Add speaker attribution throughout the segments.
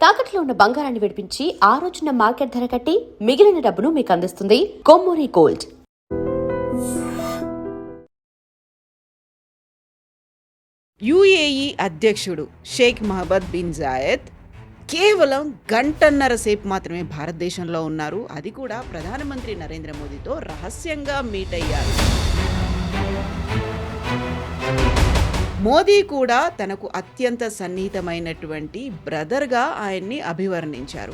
Speaker 1: తాకట్లో ఉన్న బంగారాన్ని విడిపించి ఆ రోజున మార్కెట్ ధర కట్టి మిగిలిన డబ్బును మీకు అందిస్తుంది కొమ్మూరి గోల్డ్.
Speaker 2: యుఏఈ అధ్యక్షుడు షేక్ మహమ్మద్ బిన్ జాయద్ కేవలం గంటన్నర సేపు మాత్రమే భారతదేశంలో ఉన్నారు. అది కూడా ప్రధానమంత్రి నరేంద్ర మోదీతో రహస్యంగా మీట్ అయ్యారు. మోదీ కూడా తనకు అత్యంత సన్నిహితమైనటువంటి బ్రదర్గా ఆయన్ని అభివర్ణించారు.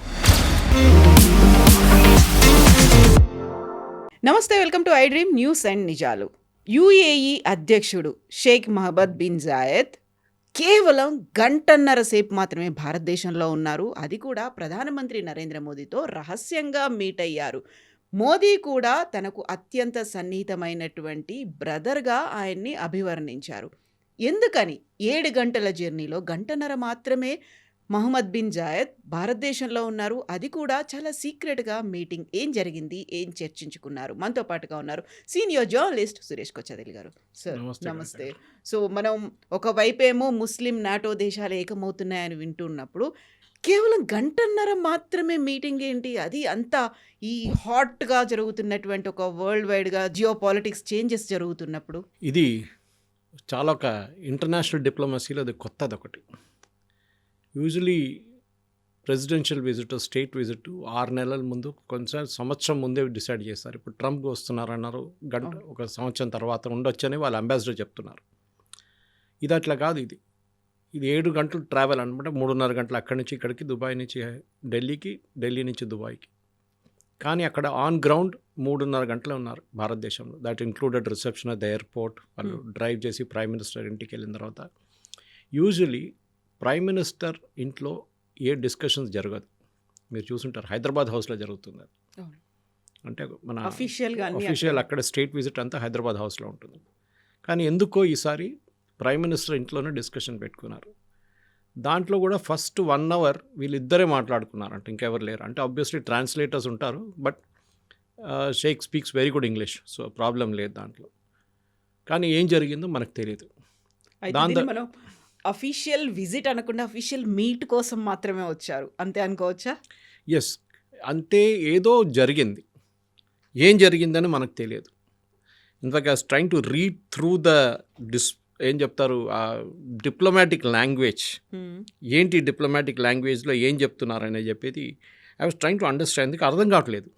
Speaker 2: నమస్తే, welcome to I dream news and నిజాలు. యుఏఈ అధ్యక్షుడు షేక్ మహమ్మద్ బిన్ జాయద్ కేవలం గంటన్నర సేపు మాత్రమే భారతదేశంలో ఉన్నారు. అది కూడా ప్రధానమంత్రి నరేంద్ర మోదీతో రహస్యంగా మీట్ అయ్యారు. మోదీ కూడా తనకు అత్యంత సన్నిహితమైనటువంటి బ్రదర్గా ఆయన్ని అభివర్ణించారు. ఎందుకని 7 గంటల జర్నీలో గంటన్నర మాత్రమే మహమ్మద్ బిన్ జాయద్ భారతదేశంలో ఉన్నారు. అది కూడా చాలా సీక్రెట్గా మీటింగ్. ఏం జరిగింది, ఏం చర్చించుకున్నారు? మనతో పాటుగా ఉన్నారు సీనియర్ జర్నలిస్ట్ సురేష్ కొచ్చదెలి గారు. సార్ నమస్తే. సో మనం ఒకవైపేమో ముస్లిం నాటో దేశాలు ఏకమవుతున్నాయని వింటున్నప్పుడు కేవలం గంటన్నర మాత్రమే మీటింగ్ ఏంటి? అది అంతా ఈ హాట్గా జరుగుతున్నటువంటి ఒక వరల్డ్ వైడ్గా జియో పాలిటిక్స్ చేంజెస్ జరుగుతున్నప్పుడు
Speaker 3: ఇది చాలా ఒక ఇంటర్నేషనల్ డిప్లొమసీలో అది కొత్తది ఒకటి. Usually presidential visit, state visit 6 నెలల ముందు, కొంచెం సంవత్సరం ముందే డిసైడ్ చేస్తారు. ఇప్పుడు ట్రంప్ వస్తున్నారన్నారు, ఒక సంవత్సరం తర్వాత ఉండొచ్చని వాళ్ళ అంబాసిడర్ చెప్తున్నారు. ఇది అట్లా కాదు. ఇది 7 గంటలు ట్రావెల్ అనమాట. 3.5 గంటలు అక్కడి నుంచి ఇక్కడికి, దుబాయ్ నుంచి ఢిల్లీకి, ఢిల్లీ నుంచి దుబాయ్కి. కానీ అక్కడ ఆన్ గ్రౌండ్ 3.5 గంటలే ఉన్నారు భారతదేశంలో. That included reception at the airport. వాళ్ళు డ్రైవ్ చేసి ప్రైమ్ మినిస్టర్ ఇంటికి వెళ్ళిన తర్వాత, యూజువలీ ప్రైమ్ మినిస్టర్ ఇంట్లో ఏ డిస్కషన్స్ జరగదు. మీరు చూసుంటారు, హైదరాబాద్ హౌస్లో జరుగుతుంది. అంటే మన అఫీషియల్ అక్కడ స్టేట్ విజిట్ అంతా హైదరాబాద్ హౌస్లో ఉంటుంది. కానీ ఎందుకో ఈసారి ప్రైమ్ మినిస్టర్ ఇంట్లోనే డిస్కషన్ పెట్టుకున్నారు. దాంట్లో కూడా ఫస్ట్ 1 అవర్ వీళ్ళిద్దరే మాట్లాడుకున్నారు. అంటే ఇంకెవరు లేరు. అంటే ఆబ్వియస్లీ ట్రాన్స్లేటర్స్ ఉంటారు, but sheikh speaks very good English, so problem లేదు దాంట్లో. కానీ ఏం జరిగిందో మనకు తెలియదు.
Speaker 2: మనం అఫీషియల్ విజిట్ అనకుండా అఫీషియల్ మీట్ కోసం మాత్రమే వచ్చారు, అంతే అనుకోవచ్చా?
Speaker 3: ఎస్, అంతే. ఏదో జరిగింది. ఏం జరిగిందని మనకు తెలియదు. In fact I was trying to read through the ఏం చెప్తారు, డిప్లొమాటిక్ లాంగ్వేజ్ ఏంటి, డిప్లొమాటిక్ లాంగ్వేజ్లో ఏం చెప్తున్నారు అనేది చెప్పేది I was trying to understand. అర్థం కావట్లేదు.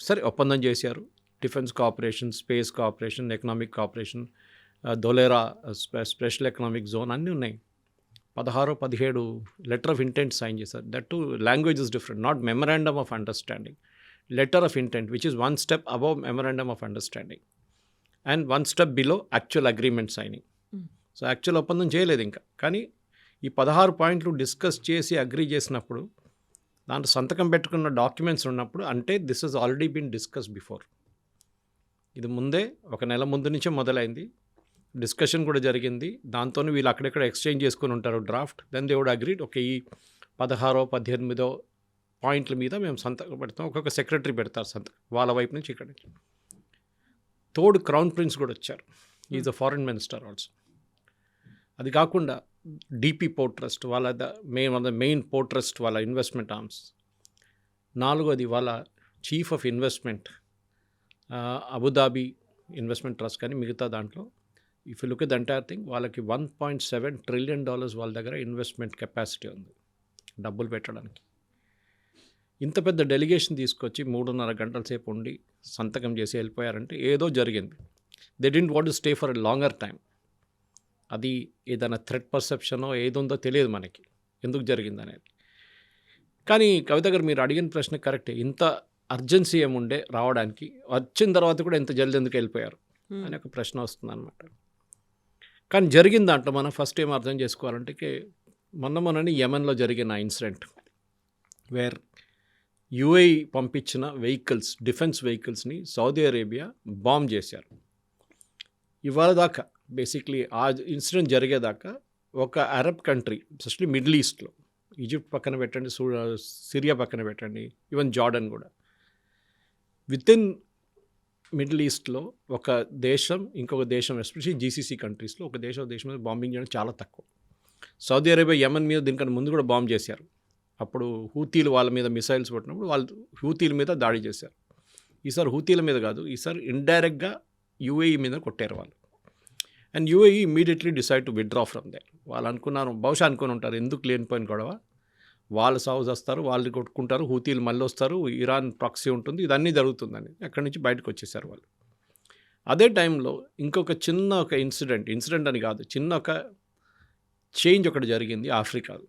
Speaker 3: సరే, ఒప్పందం చేశారు. Defence cooperation, space cooperation, economic cooperation, Dholera special economic zone అన్నీ ఉన్నాయి. 16-17 లెటర్ ఆఫ్ ఇంటెంట్ సైన్ చేశారు. That to language is different, not memorandum of understanding, letter of intent which is 1 step above memorandum of understanding and 1 step below actual agreement signing. So actual ఒప్పందం చేయలేదు ఇంకా. కానీ ఈ 16 పాయింట్లు discuss చేసి agree చేసినప్పుడు, దాంట్లో సంతకం పెట్టుకున్న డాక్యుమెంట్స్ ఉన్నప్పుడు, అంటే this is already been discuss before. ఇది ముందే 1 నెల ముందు నుంచే మొదలైంది. డిస్కషన్ కూడా జరిగింది. దాంతో వీళ్ళు అక్కడెక్కడ ఎక్స్చేంజ్ చేసుకుని ఉంటారు draft. Then they would agreed, okay, ఈ 16-18 పాయింట్ల మీద మేము సంతకం పెడతాం. ఒక్కొక్క సెక్రటరీ పెడతారు సంతకం వాళ్ళ వైపు నుంచి. ఇక్కడ తోడు క్రౌన్ ప్రిన్స్ కూడా వచ్చారు. Is a foreign minister also. అది కాకుండా డిపి పోర్ట్ ట్రస్ట్ వాళ్ళ మెయిన్ పోర్ట్ ట్రస్ట్ వాళ్ళ ఇన్వెస్ట్మెంట్ ఆర్మ్స్. 4వది వాళ్ళ chief of investment Abu Dhabi investment trust. కానీ మిగతా దాంట్లో if you look at the entire thing, వాళ్ళకి $1.7 ట్రిలియన్ వాళ్ళ దగ్గర ఇన్వెస్ట్మెంట్ కెపాసిటీ ఉంది డబ్బులు పెట్టడానికి. ఇంత పెద్ద డెలిగేషన్ తీసుకొచ్చి 3.5 గంటల సేపు ఉండి సంతకం చేసి వెళ్ళిపోయారంటే ఏదో జరిగింది. They didn't want to stay for a longer time. అది ఏదైనా థ్రెట్ పర్సెప్షనో ఏదుందో తెలియదు మనకి, ఎందుకు జరిగింది అనేది. కానీ కవిత గారు, మీరు అడిగిన ప్రశ్న కరెక్టే. ఇంత అర్జెన్సీ ఏముండే రావడానికి, వచ్చిన తర్వాత కూడా ఇంత జల్దీ ఎందుకు వెళ్ళిపోయారు అని ఒక ప్రశ్న వస్తుంది అనమాట. కానీ జరిగిన దాంట్లో మనం ఫస్ట్ ఏం అర్థం చేసుకోవాలంటే, మొన్ననే యెమెన్లో జరిగిన ఇన్సిడెంట్ వేర్ యుఏఈ పంపించిన వెహికల్స్, డిఫెన్స్ వెహికల్స్ని సౌదీ అరేబియా బాంబ్ చేశారు. ఇవాళ దాకా బేసిక్లీ ఆ ఇన్సిడెంట్ జరిగేదాకా ఒక అరబ్ కంట్రీ, ఎస్పెషల్లీ మిడిల్ ఈస్ట్లో, ఈజిప్ట్ పక్కన పెట్టండి, సిరియా పక్కన పెట్టండి, ఈవెన్ జార్డన్ కూడా, విత్ ఇన్ మిడిల్ ఈస్ట్లో ఒక దేశం ఇంకొక దేశం, ఎస్పెషల్లీ జీసీసీ కంట్రీస్లో ఒక దేశం మీద బాంబింగ్ చేయడం చాలా తక్కువ. సౌదీ అరేబియా యమన్ మీద దీనికన్నా ముందు కూడా బాంబ్ చేశారు. అప్పుడు హూతీలు వాళ్ళ మీద మిసైల్స్ కొట్టినప్పుడు వాళ్ళు హూతీల మీద దాడి చేశారు. ఈసారి హూతీల మీద కాదు, ఈసారి ఇండైరెక్ట్గా యూఏఈ మీద కొట్టారు వాళ్ళు. And UAE immediately decide to withdraw from there. వాళ్ళు అనుకున్నారు, బహుశా అనుకుని ఉంటారు, ఎందుకు లేనిపోయిన గొడవ, వాళ్ళు సాగు వస్తారు, వాళ్ళు కొట్టుకుంటారు, హూతీలు మళ్ళీ వస్తారు, ఇరాన్ ప్రాక్సీ ఉంటుంది, ఇదన్నీ జరుగుతుందని అక్కడి నుంచి బయటకు వచ్చేసారు వాళ్ళు. అదే టైంలో ఇంకొక చిన్న ఒక ఇన్సిడెంట్ అని కాదు, చిన్న ఒక చేంజ్ ఒకటి జరిగింది ఆఫ్రికాలో.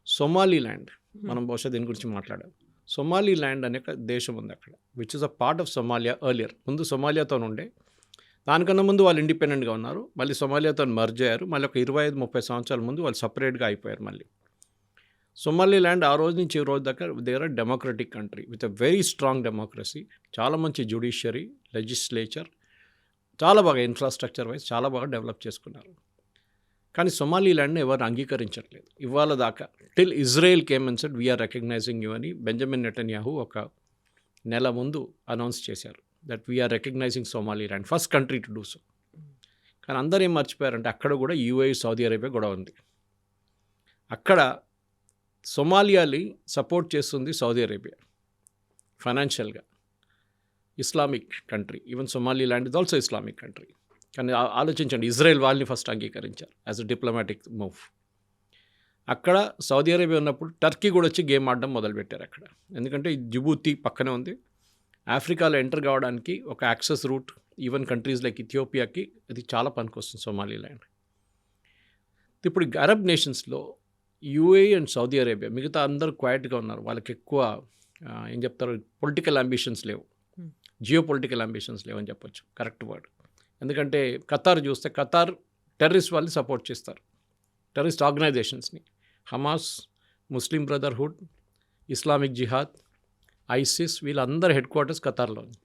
Speaker 3: సొమాలీల్యాండ్, మనం బహుశా దీని గురించి మాట్లాడాం. సొమాలీల్యాండ్ అనే ఒక దేశం ఉంది అక్కడ, which is a part of Somalia earlier. ముందు సొమాలియాతో ఉండే, దానికన్నా ముందు వాళ్ళు ఇండిపెండెంట్గా ఉన్నారు, మళ్ళీ సొమాలియాతో మర్జ్ అయ్యారు, మళ్ళీ ఒక 25-30 సంవత్సరాల ముందు వాళ్ళు సపరేట్గా అయిపోయారు మళ్ళీ. సొమాలీల్యాండ్ ఆ రోజు నుంచి ఈ రోజు దాకా they are democratic country with a very strong democracy, చాలా మంచి జ్యుడిషియరీ, లెజిస్లేచర్, చాలా బాగా ఇన్ఫ్రాస్ట్రక్చర్ వైజ్ చాలా బాగా డెవలప్ చేసుకున్నారు. కానీ సొమాలీల్యాండ్ని ఎవరు అంగీకరించట్లేదు ఇవాళ దాకా. Till Israel came and said we are recognising you అని బెంజమిన్ నెటన్యాహు ఒక నెల ముందు అనౌన్స్ చేశారు, that we are recognising Somaliland, first country to do so. కానీ అందరూ ఏం మర్చిపోయారంటే అక్కడ కూడా యూఏఈ సౌదీ అరేబియా గొడవ ఉంది. అక్కడ సొమాలియాని సపోర్ట్ చేస్తుంది సౌదీ అరేబియా ఫైనాన్షియల్గా, Islamic country. Even Somaliland is also Islamic country. కానీ ఆలోచించండి, ఇజ్రాయెల్ వాళ్ళని ఫస్ట్ అంగీకరించారు యాజ్ అ డిప్లొమాటిక్ మూవ్. అక్కడ సౌదీ అరేబియా ఉన్నప్పుడు టర్కీ కూడా వచ్చి గేమ్ ఆడడం మొదలుపెట్టారు అక్కడ. ఎందుకంటే జిబూతి పక్కనే ఉంది, ఆఫ్రికాలో ఎంటర్ కావడానికి ఒక access route, even countries like ఇథియోపియాకి అది చాలా పనికొస్తుంది సొమాలీల్యాండ్. ఇప్పుడు అరబ్ నేషన్స్లో యూఏఈ అండ్ సౌదీ అరేబియా, మిగతా అందరూ క్వైట్గా ఉన్నారు, వాళ్ళకి ఎక్కువ ఏం చెప్తారు, పొలిటికల్ అంబిషన్స్ లేవు, జియో పొలిటికల్ అంబిషన్స్ లేవు అని చెప్పొచ్చు, కరెక్ట్ వర్డ్. ఎందుకంటే ఖతార్ చూస్తే ఖతార్ టెర్రరిస్ట్ వాళ్ళని సపోర్ట్ చేస్తారు, terrorist ఆర్గనైజేషన్స్ని, Hamas, Muslim Brotherhood, Islamic జిహాద్, ఐసిస్, వీళ్ళందరి హెడ్ క్వార్టర్స్ ఖతార్లో ఉంది.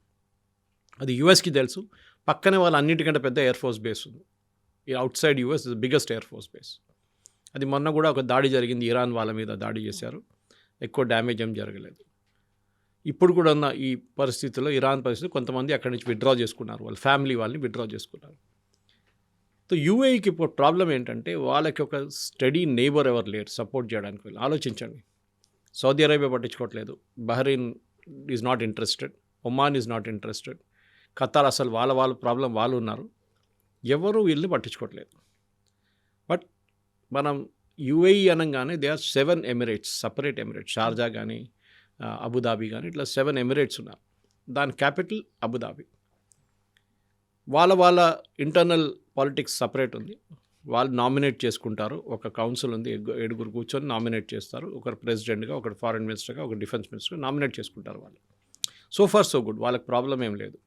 Speaker 3: అది యూఎస్కి తెలుసు, పక్కనే వాళ్ళ అన్నిటికంటే పెద్ద ఎయిర్ ఫోర్స్ బేస్ ఉంది. ఈ out side US is biggest air force base. అది మొన్న కూడా ఒక దాడి జరిగింది, ఇరాన్ వాళ్ళ మీద దాడి చేశారు, ఎక్కువ డ్యామేజ్ ఏం జరగలేదు. ఇప్పుడు కూడా ఉన్న ఈ పరిస్థితుల్లో, ఇరాన్ పరిస్థితి, కొంతమంది అక్కడి నుంచి విత్డ్రా చేసుకున్నారు, వాళ్ళ ఫ్యామిలీ వాళ్ళని విత్డ్రా చేసుకున్నారు. సో యూఏఈకి ఇప్పుడు ప్రాబ్లం ఏంటంటే వాళ్ళకి ఒక స్టడీ నేబర్ ఎవరు లేరు సపోర్ట్ చేయడానికి. వెళ్ళి ఆలోచించండి, సౌదీ అరేబియా పట్టించుకోవట్లేదు, Bahrain is not interested, Oman is not interested, Qatar అసలు వాళ్ళ ప్రాబ్లం వాళ్ళు ఉన్నారు, ఎవరు వీళ్ళని పట్టించుకోవట్లేదు. బట్ మనం యూఏఈ అనగానే they are 7 emirates, separate emirates, Sharjah కానీ అబుదాబి కానీ ఇట్లా 7 ఎమిరేట్స్ ఉన్నారు. దాని క్యాపిటల్ అబుదాబి. వాళ్ళ ఇంటర్నల్ పాలిటిక్స్ సపరేట్ ఉంది, వాళ్ళు నామినేట్ చేసుకుంటారు, ఒక కౌన్సిల్ ఉంది, 7 కూర్చొని నామినేట్ చేస్తారు, ఒకరు ప్రెసిడెంట్గా, ఒకరు ఫారెన్ మినిస్టర్గా, ఒక డిఫెన్స్ మినిస్టర్గా నామినేట్ చేసుకుంటారు వాళ్ళు. సో ఫార్ సో గుడ్, వాళ్ళకి ప్రాబ్లం ఏం లేదు.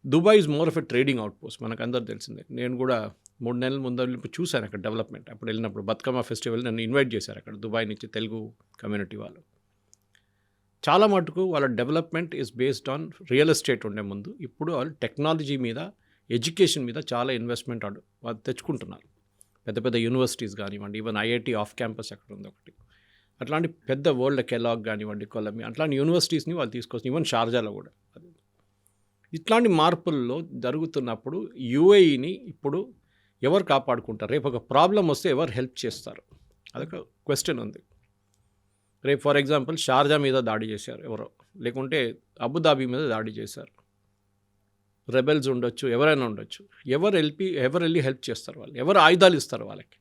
Speaker 3: Dubai is more of a trading out post, మనకు అందరూ తెలిసిందే. నేను కూడా 3 నెలల ముందు చూశాను అక్కడ డెవలప్మెంట్. అప్పుడు వెళ్ళినప్పుడు బతుకమ్మ ఫెస్టివల్ నన్ను ఇన్వైట్ చేశారు అక్కడ, దుబాయ్ నుంచి తెలుగు కమ్యూనిటీ వాళ్ళు. చాలా మటుకు వాళ్ళ development is based on real estate ఉండే ముందు, ఇప్పుడు వాళ్ళు టెక్నాలజీ మీద, ఎడ్యుకేషన్ మీద చాలా ఇన్వెస్ట్మెంట్ వాళ్ళు తెచ్చుకుంటున్నారు. పెద్ద పెద్ద యూనివర్సిటీస్ కానివ్వండి, ఈవెన్ ఐఐటి ఆఫ్ క్యాంపస్ అక్కడ ఉంది ఒకటి, అట్లాంటి పెద్ద వరల్డ్ కెలాగ్ కానివ్వండి, కొలంబియా, అట్లాంటి యూనివర్సిటీస్ని వాళ్ళు తీసుకొచ్చి, ఈవెన్ షార్జాలో కూడా. ఇట్లాంటి మార్పుల్లో జరుగుతున్నప్పుడు యూఏఈని ఇప్పుడు ఎవరు కాపాడుకుంటారు? రేపు ఒక ప్రాబ్లం వస్తే ఎవరు హెల్ప్ చేస్తారు? అదొక క్వశ్చన్ ఉంది. రేపు ఫర్ ఎగ్జాంపుల్ షార్జా మీద దాడి చేశారు ఎవరో, లేకుంటే అబుదాబి మీద దాడి చేశారు, రెబెల్స్ ఉండొచ్చు, ఎవరైనా ఉండొచ్చు, ఎవరు వెళ్ళి హెల్ప్ చేస్తారు? వాళ్ళు ఎవరు ఆయుధాలు ఇస్తారు వాళ్ళకి?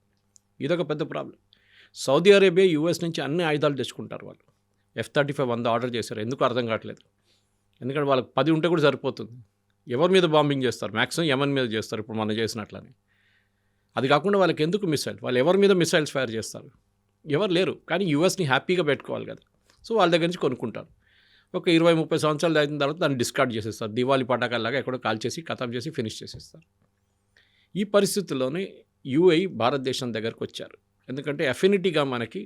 Speaker 3: ఇదొక పెద్ద ప్రాబ్లం. సౌదీ అరేబియా యూఎస్ నుంచి అన్ని ఆయుధాలు తెచ్చుకుంటారు వాళ్ళు. F-35 100 ఆర్డర్ చేశారు, ఎందుకు అర్థం కావట్లేదు. ఎందుకంటే వాళ్ళకి 10 ఉంటే కూడా సరిపోతుంది. ఎవరి మీద బాంబింగ్ చేస్తారు? మ్యాక్సిమం యమన్ మీద చేస్తారు, ఇప్పుడు మనం చేసినట్లని. అది కాకుండా వాళ్ళకి ఎందుకు మిసైల్? వాళ్ళు ఎవరి మీద మిసైల్స్ ఫైర్ చేస్తారు? ఎవరు లేరు. కానీ యూఎస్ని హ్యాపీగా పెట్టుకోవాలి కదా, సో వాళ్ళ దగ్గర నుంచి కొనుక్కుంటారు. ఒక 20-30 సంవత్సరాలు అయిన తర్వాత దాన్ని డిస్కార్డ్ చేసేస్తారు, దివాళీ పటాకాల్లాగా ఎక్కడో కాల్ చేసి ఖతం చేసి ఫినిష్ చేసేస్తారు. ఈ పరిస్థితుల్లోనే యూఏఈ భారతదేశం దగ్గరకు వచ్చారు. ఎందుకంటే అఫినిటీగా మనకి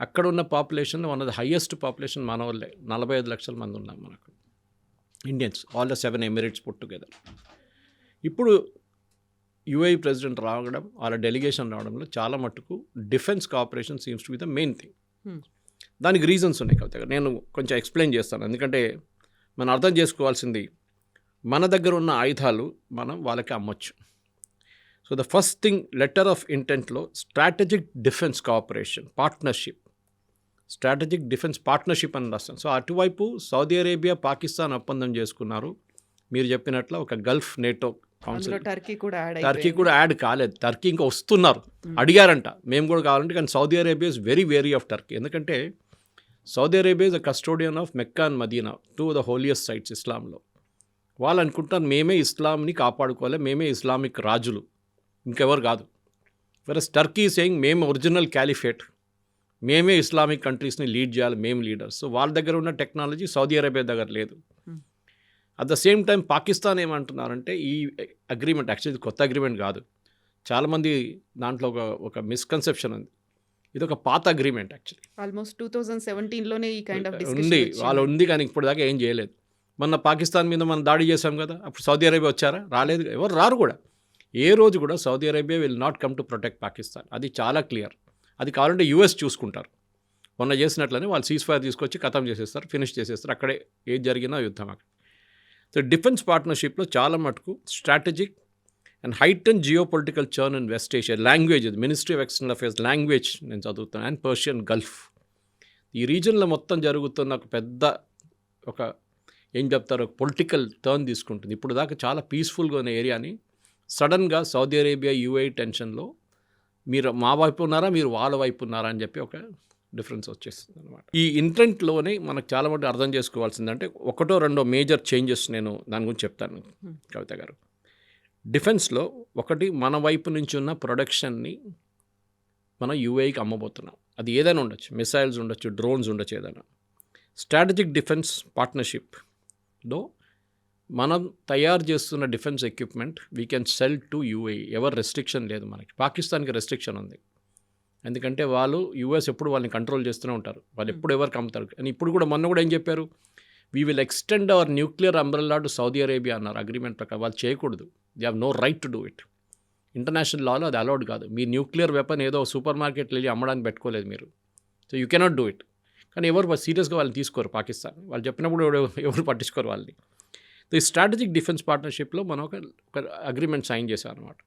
Speaker 3: అక్కడ ఉన్న population one of the highest population మన వాళ్ళే, 45 లక్షల మంది ఉన్నాం మనకు Indians, all the 7 Emirates put together. ఇప్పుడు యూఏఈ ప్రెసిడెంట్ రావడం, వాళ్ళ డెలిగేషన్ రావడంలో చాలా మట్టుకు defence cooperation seems to be the main thing. దానికి రీజన్స్ ఉన్నాయి కదా, నేను కొంచెం ఎక్స్ప్లెయిన్ చేస్తాను. ఎందుకంటే మనం అర్థం చేసుకోవాల్సింది, మన దగ్గర ఉన్న ఆయుధాలు మనం వాళ్ళకి అమ్మొచ్చు. So the first thing letter of ఇంటెంట్లో strategic defence cooperation partnership, strategic defence partnership అని రాస్తాను. సో అటువైపు సౌదీ అరేబియా పాకిస్తాన్ ఒప్పందం చేసుకున్నారు. మీరు చెప్పినట్లు ఒక గల్ఫ్ నేటో కౌన్సిల్, టర్కీ కూడా యాడ్ కాలేదు. టర్కీ ఇంకా వస్తున్నారు, అడిగారంట మేము కూడా కావాలంటే. కానీ Saudi Arabia is very very of Turkey. ఎందుకంటే Saudi Arabia is the custodian of Mecca and Medina, two the holiest sites ఇస్లాంలో. వాళ్ళు అనుకుంటారు మేమే ఇస్లాంని కాపాడుకోవాలి, మేమే ఇస్లామిక్ రాజులు, ఇంకెవరు కాదు. వెరస్ టర్కీ సేయింగ్ మేము ఒరిజినల్ క్యాలిఫేట్, మేమే ఇస్లామిక్ కంట్రీస్ని లీడ్ చేయాలి, మేము లీడర్స్. సో వాళ్ళ దగ్గర ఉన్న టెక్నాలజీ సౌదీ అరేబియా దగ్గర లేదు. At the same time Pakistan ఏమంటున్నారంటే ఈ అగ్రిమెంట్ యాక్చువల్లీ కొత్త అగ్రిమెంట్ కాదు, చాలామంది దాంట్లో ఒక మిస్కన్సెప్షన్ ఉంది. ఇది ఒక పాత అగ్రిమెంట్ యాక్చువల్లీ,
Speaker 2: ఆల్మోస్ట్ 2017లోనే ఈ కైండ్ ఆఫ్
Speaker 3: ఉంది, వాళ్ళు ఉంది. కానీ ఇప్పుడు దాకా ఏం చేయలేదు. మొన్న పాకిస్తాన్ మీద మనం దాడి చేశాం కదా, అప్పుడు సౌదీ అరేబియా వచ్చారా? రాలేదు, ఎవరు రారు కూడా. ఏ రోజు కూడా Saudi Arabia will not come to protect Pakistan, అది చాలా క్లియర్. అది కావాలంటే యూఎస్ చూసుకుంటారు. మొన్న చేసినట్లనే వాళ్ళు సీజ్ ఫైర్ తీసుకొచ్చి ఖతం చేసేస్తారు, ఫినిష్ చేసేస్తారు, అక్కడే ఏది జరిగినా యుద్ధం అక్కడ. సో డిఫెన్స్ పార్ట్నర్షిప్లో చాలా మటుకు strategic and heighten geopolitical churn in West Asia. Language, Ministry of External Affairs language నేను చదువుతాను, అండ్ పర్షియన్ గల్ఫ్. ఈ రీజన్లో మొత్తం జరుగుతున్న ఒక పెద్ద ఒక ఏం చెప్తారు ఒక పొలిటికల్ టర్న్ తీసుకుంటుంది. ఇప్పుడు దాకా చాలా పీస్ఫుల్గా ఉన్న ఏరియాని సడన్గా సౌదీ అరేబియా యూఏఈ టెన్షన్లో మీరు మా వైపు ఉన్నారా, మీరు వాళ్ళ వైపు ఉన్నారా అని చెప్పి ఒక డిఫరెన్స్ వచ్చేస్తుంది అనమాట. ఈ ఇంటెంట్లోనే మనకు చాలా మటుకు అర్థం చేసుకోవాల్సిందంటే ఒకటో రెండో మేజర్ చేంజెస్ నేను దాని గురించి చెప్తాను కవిత గారు. డిఫెన్స్లో ఒకటి, మన వైపు నుంచి ఉన్న ప్రొడక్షన్ని మనం యూఏఈకి అమ్మబోతున్నాం. అది ఏదైనా ఉండొచ్చు, మిసైల్స్ ఉండొచ్చు, డ్రోన్స్ ఉండొచ్చు, ఏదైనా. స్ట్రాటజిక్ డిఫెన్స్ పార్ట్నర్షిప్లో మనం తయారు చేస్తున్న defence equipment we can cell to UAE. ఎవరు రెస్ట్రిక్షన్ లేదు మనకి. పాకిస్తాన్కి రెస్ట్రిక్షన్ ఉంది, ఎందుకంటే వాళ్ళు యూఎస్ ఎప్పుడు వాళ్ళని కంట్రోల్ చేస్తూనే ఉంటారు, వాళ్ళు ఎప్పుడు ఎవరికి అమ్ముతారు. అని ఇప్పుడు కూడా మొన్న కూడా ఏం చెప్పారు, we will extend our nuclear umbrella to Saudi Arabia అన్నారు అగ్రిమెంట్ ప్రకారం. వాళ్ళు చేయకూడదు, they have no right to do it. International లాలో అది అలౌడ్ కాదు. మీ న్యూక్లియర్ వెపన్ ఏదో సూపర్ మార్కెట్లో వెళ్ళి అమ్మడానికి పెట్టుకోలేదు మీరు, so you cannot do it. కానీ ఎవరు సీరియస్గా వాళ్ళని తీసుకోరు పాకిస్తాన్, వాళ్ళు చెప్పినప్పుడు ఎవరు పట్టించుకోరు వాళ్ళని. ఈ స్ట్రాటజిక్ డిఫెన్స్ పార్ట్నర్షిప్లో మనం ఒక అగ్రిమెంట్ సైన్ చేశాం అనమాట.